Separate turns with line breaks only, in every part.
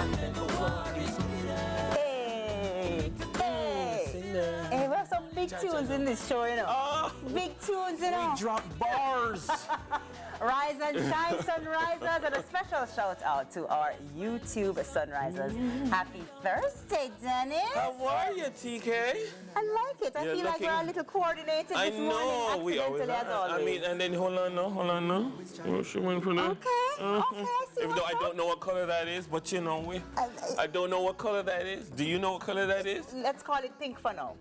And for what is
Hey, hey, hey, we have some big tunes in this show, you know.
Oh,
Big tunes, you know.
we drop bars.
Rise and shine, sunrisers, and a special shout out to our YouTube sunrisers. Happy Thursday, Dennis.
How are you, TK?
I like it. I
You're
feel like
looking-
we're a little coordinated
I
this
know
morning,
we always
accidentally as
are.
always.
I mean, and then hold on now. Oh, she went for that.
Okay, okay, I see
Even though I
what's
don't know what color that is, but you know, I don't know what color that is. Do you know what color that is?
Let's call it pink for now.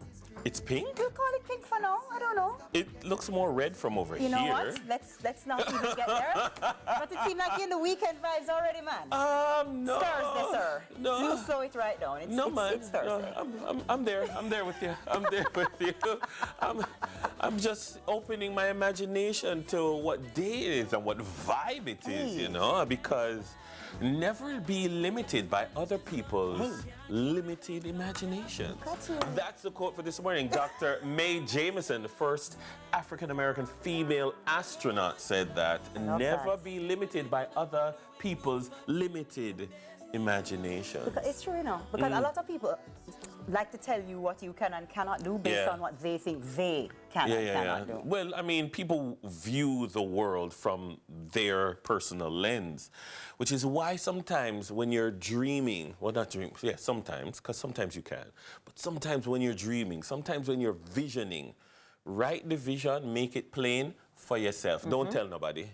It's pink?
We'll call it pink for now. I don't know.
It looks more red from over
You
here.
know what? Let's not even get there. But it seems like you're in the weekend vibes already, man.
No.
It's Thursday, sir.
No.
You slow it right down. It's,
No, man.
It's Thursday.
No, I'm there. I'm there with you. I'm there with you. I'm just opening my imagination to what day it is and what vibe it is, you know, because never be limited by other people's limited imagination. That's the quote for this morning. Dr. Mae Jameson, the first African-American female astronaut, said that never be limited by other people's limited imagination.
Because it's true, you know, because a lot of people like to tell you what you can and cannot do based on what they think they can and cannot do.
Well, I mean, people view the world from their personal lens, which is why sometimes when you're dreaming, well, not dreaming, yeah, sometimes, because sometimes you can, but sometimes when you're dreaming, sometimes when you're visioning, write the vision, make it plain for yourself. Don't tell nobody.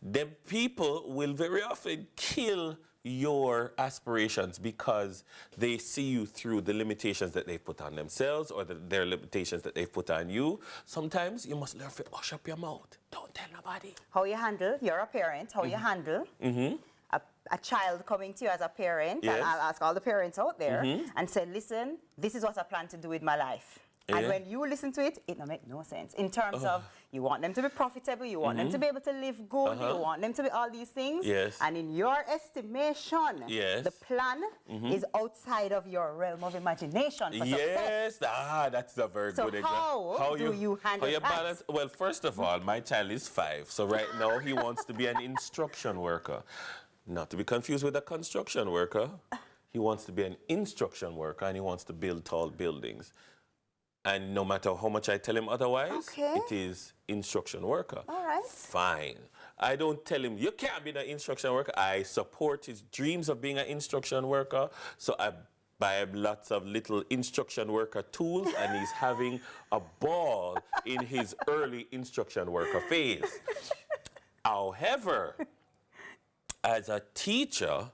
Then people will very often kill your aspirations because they see you through the limitations that they've put on themselves or their limitations that they've put on you. Sometimes you must learn to hush up your mouth. Don't tell nobody.
How you handle, you're a parent, how you handle a child coming to you as a parent, and I'll ask all the parents out there and say, listen, this is what I plan to do with my life. And when you listen to it, it don't make no sense. In terms of, you want them to be profitable, you want them to be able to live good, you want them to be all these things.
Yes.
And in your estimation, the plan is outside of your realm of imagination for success.
That's a very
So
good example.
how do you handle that?
Balance? Well, first of all, my child is 5, so right now he wants to be an instruction worker. Not to be confused with a construction worker. He wants to be an instruction worker and he wants to build tall buildings. And no matter how much I tell him otherwise, it is instruction worker.
All right.
Fine. I don't tell him, you can't be an instruction worker. I support his dreams of being an instruction worker. So I buy lots of little instruction worker tools and he's having a ball in his early instruction worker phase. However, as a teacher,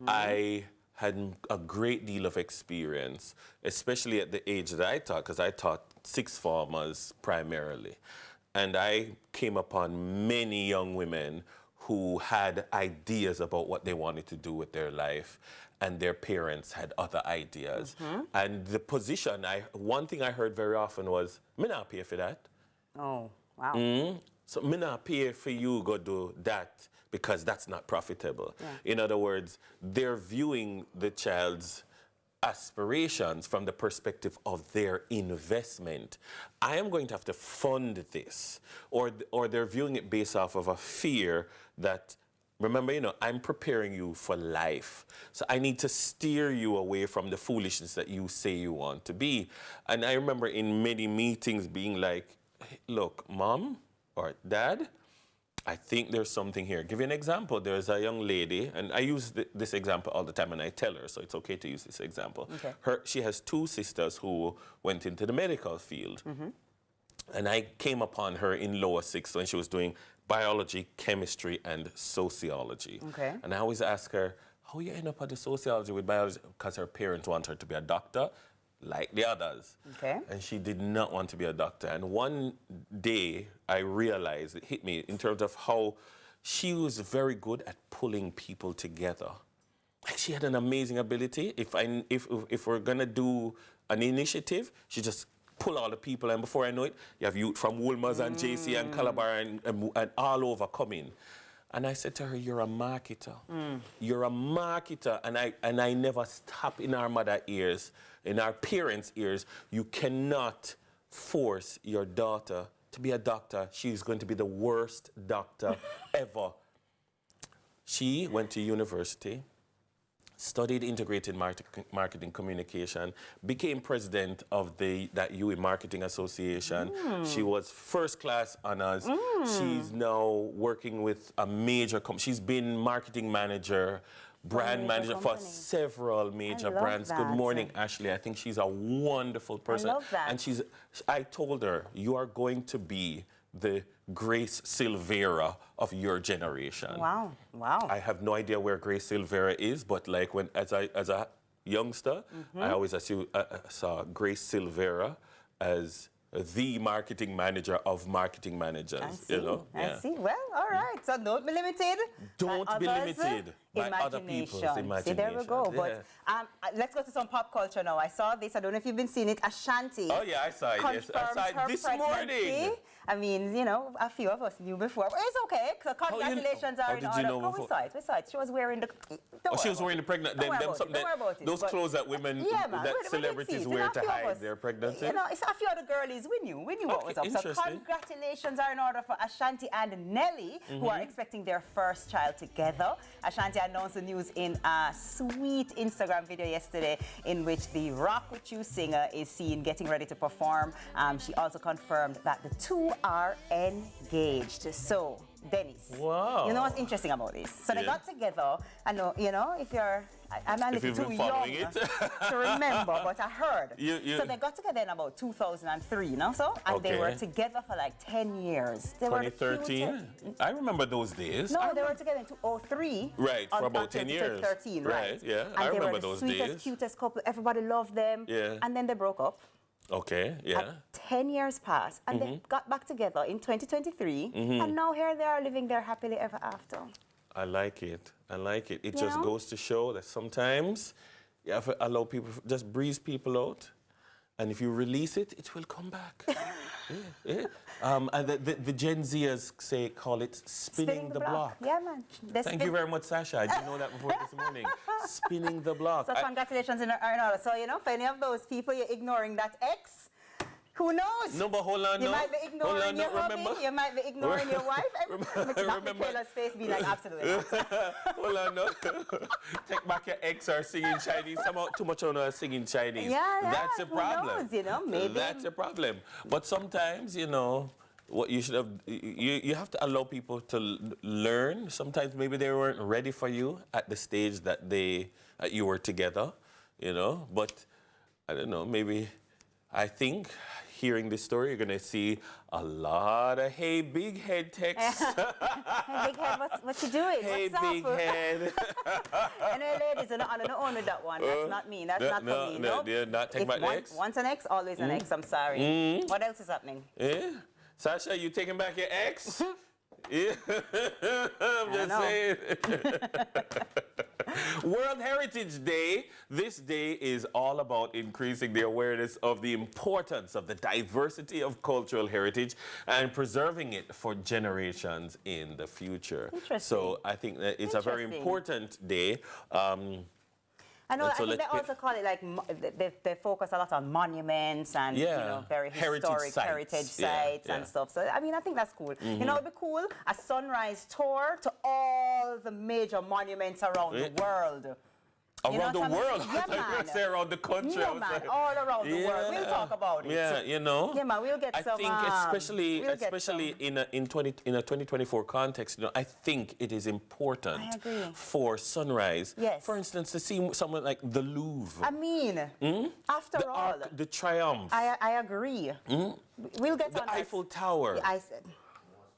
I had a great deal of experience, especially at the age that I taught, because I taught 6th formers primarily. And I came upon many young women who had ideas about what they wanted to do with their life, and their parents had other ideas. And the position, one thing I heard very often was, me not pay for that.
Oh, wow.
So me not pay for you go do that because that's not profitable. In other words, they're viewing the child's aspirations from the perspective of their investment. I am going to have to fund this. Or they're viewing it based off of a fear that, remember, you know, I'm preparing you for life. So I need to steer you away from the foolishness that you say you want to be. And I remember in many meetings being like, look, Mom or Dad, I think there's something here. Give you an example. There's a young lady, and I use this example all the time, and I tell her, so it's okay to use this example. She has 2 sisters who went into the medical field. And I came upon her in lower 6th when she was doing biology, chemistry, and sociology. And I always ask her, how you end up at the sociology with biology? Because her parents want her to be a doctor, like the others. And she did not want to be a doctor. And one day, I realized, it hit me in terms of how she was very good at pulling people together. Like, she had an amazing ability. If we're gonna do an initiative, she just pull all the people, and before I know it, you have youth from Woolmers and JC and Calabar and all over coming. And I said to her, you're a marketer. You're a marketer. And I never stop in our mother ears, in our parents' ears. You cannot force your daughter to be a doctor. She's going to be the worst doctor ever. She went to university, studied integrated marketing communication, became president of that UE Marketing Association. She was first class honors. She's now working with a major company. She's been marketing manager, brand manager for several major brands. Good morning, Ashley. I think she's a wonderful person.
I love that.
And I told her, you are going to be the Grace Silvera of your generation.
Wow, wow.
I have no idea where Grace Silvera is, but like as a youngster, I always saw Grace Silvera as the marketing manager of marketing managers.
I see,
you know?
I see. Well, all right. So don't be limited.
Don't be limited by other people's imagination.
See, there we go.
Yeah.
But let's go to some pop culture now. I saw this. I don't know if you've been seeing it. Ashanti.
Oh, yeah, I saw it. Yes. I saw it this morning.
I mean, you know, a few of us knew before. But it's okay. So congratulations are in order.
Did you know before?
We saw it. We saw it. She was wearing the...
she was wearing the pregnant...
Don't worry about it.
Those clothes that women, that celebrities wear to hide their pregnancy.
You know, it's a few other girlies we knew. We knew what was up. So congratulations are in order for Ashanti and Nelly, who are expecting their first child together. Ashanti announced the news in a sweet Instagram video yesterday in which the Rock With You singer is seen getting ready to perform. She also confirmed that the two are engaged. So, Dennis,
wow.
You know what's interesting about this? So they got together. I know, you know, if you're... I'm a little too young to remember, but I heard. So they got together in about 2003, you know, and they were together for like 10 years. They
2013? I remember those days.
No, they were together in 2003.
Right, for about 10 years.
2013, right?
Yeah,
and
I remember those days.
They were the sweetest, cutest couple. Everybody loved them.
Yeah.
And then they broke up.
Okay, yeah.
And 10 years passed, and they got back together in 2023, and now here they are living their happily ever after.
I like it. I like it. It just goes to show that sometimes you have to allow people, just breeze people out. And if you release it, it will come back. And the Gen Zers call it spinning the block.
Yeah, man.
Thank you very much, Sasha. I didn't know that before this morning. Spinning the block.
So congratulations in order. So, you know, for any of those people you're ignoring that ex, who knows?
No, but hold on,
You might be ignoring your hubby.
remember?
You might be ignoring your wife. Remember Michaela's face be like, absolutely not.
Hold on, no. Take back your ex or singing Chinese. Somehow too much on singing Chinese.
Yeah,
That's a problem.
Who knows, you know, maybe.
That's a problem. But sometimes, you know, what you should have, you have to allow people to learn. Sometimes maybe they weren't ready for you at the stage that you were together, you know. But I don't know, maybe I think hearing this story, you're going to see a lot of hey, big head texts.
Hey, big head, what you doing?
Hey,
what's
big
up?
head.
Anyway, ladies, I don't own that one. That's not me. That's not for me.
No, not take back the ex.
Once an ex, always an ex. I'm sorry. What else is happening?
Yeah. Sasha, you taking back your ex? Yeah. I'm just saying. World Heritage Day. This day is all about increasing the awareness of the importance of the diversity of cultural heritage and preserving it for generations in the future.
Interesting.
So I think that it's a very important day.
I know. I think they also call it like they focus a lot on monuments and you know, very historic heritage sites and stuff. So I mean, I think that's cool. You know, it'd be cool, a sunrise tour to all the major monuments around the world.
Around the world?
Yeah,
I thought you were going to say around the country.
No, man, all around the world. We'll talk about it.
Yeah, you know.
Yeah, man, we'll get some...
I think especially in a 2024 context, you know, I think it is important for sunrise. Yes. For instance, to see someone like the Louvre.
I mean, after all...
the Triumph.
I agree. We'll get
the Eiffel Tower.
Yeah, I said...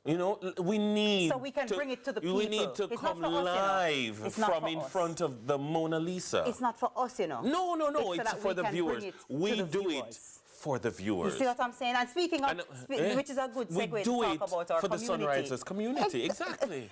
You know, we need
so we can bring it to the people.
We need to come live from in front of the Mona Lisa.
It's not for us, you know.
No, it's for the viewers. We do it for the viewers.
You see what I'm saying? And speaking of, which is a good segue to talk about our community.
For the Sunrisers community, exactly.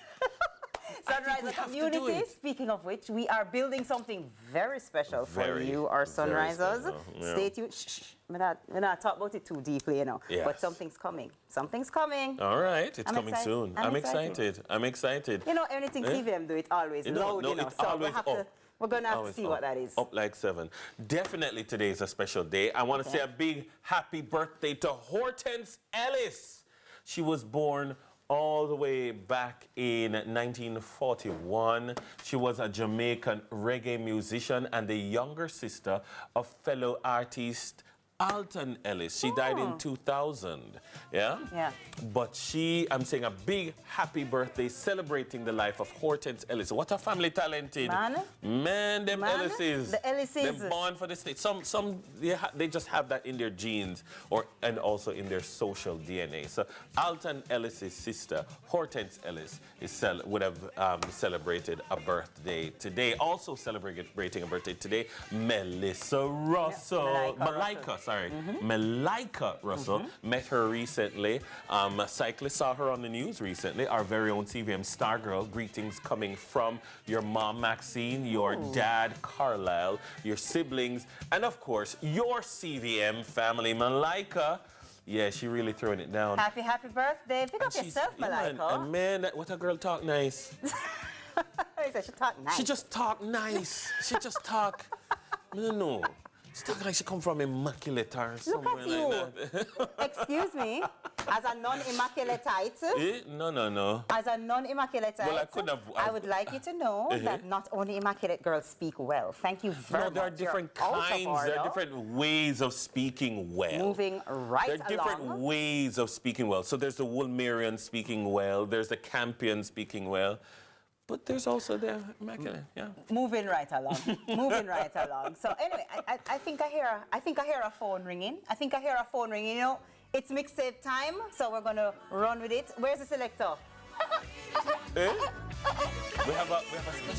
Sunriser community, speaking of which, we are building something very special for you, our Sunrisers. Stay tuned. Shh. We're not talk about it too deeply, you know. Yes. But something's coming. Something's coming.
All right. It's coming soon. I'm excited. I'm excited.
You know, anything CVM do, it always loud, you know. So we're going to have to see what that is.
Up like 7. Definitely today is a special day. I want to say a big happy birthday to Hortense Ellis. She was born all the way back in 1941. She was a Jamaican reggae musician and the younger sister of fellow artist Hylton Ellis. She died in 2000. Yeah?
Yeah.
But I'm saying a big happy birthday celebrating the life of Hortense Ellis. What a family talented. Man, them Ellises.
The Ellises.
They're born for the state. Some they just have that in their genes and also in their social DNA. So Hylton Ellis' sister, Hortense Ellis, would have celebrated a birthday today. Also celebrating a birthday today, Melissa Russell. Malika Russell. Met her recently. A cyclist saw her on the news recently. Our very own CVM star girl. Greetings coming from your mom, Maxine, your dad, Carlisle, your siblings, and of course, your CVM family, Malika. Yeah, she really throwing it down.
Happy birthday. Pick up yourself, Malika.
And man, what a girl talk nice.
He said she talk nice.
She just talk nice. She just talk, I don't know. She talk like she come from immaculate or somewhere like that.
Excuse me, as a non-immaculatite.
No.
As a non-immaculatite,
well,
I would like you to know that not only immaculate girls speak well. Thank you very much.
There are different kinds, there are different ways of speaking well.
Moving right along.
There are different ways of speaking well. So there's the Woolmerian speaking well, there's the Campion speaking well. But there's also the immaculate, yeah.
Moving right along. Moving right along. So anyway, I think I hear a phone ringing. You know, it's mixtape time, so we're gonna run with it. Where's the selector?
Eh? We have a special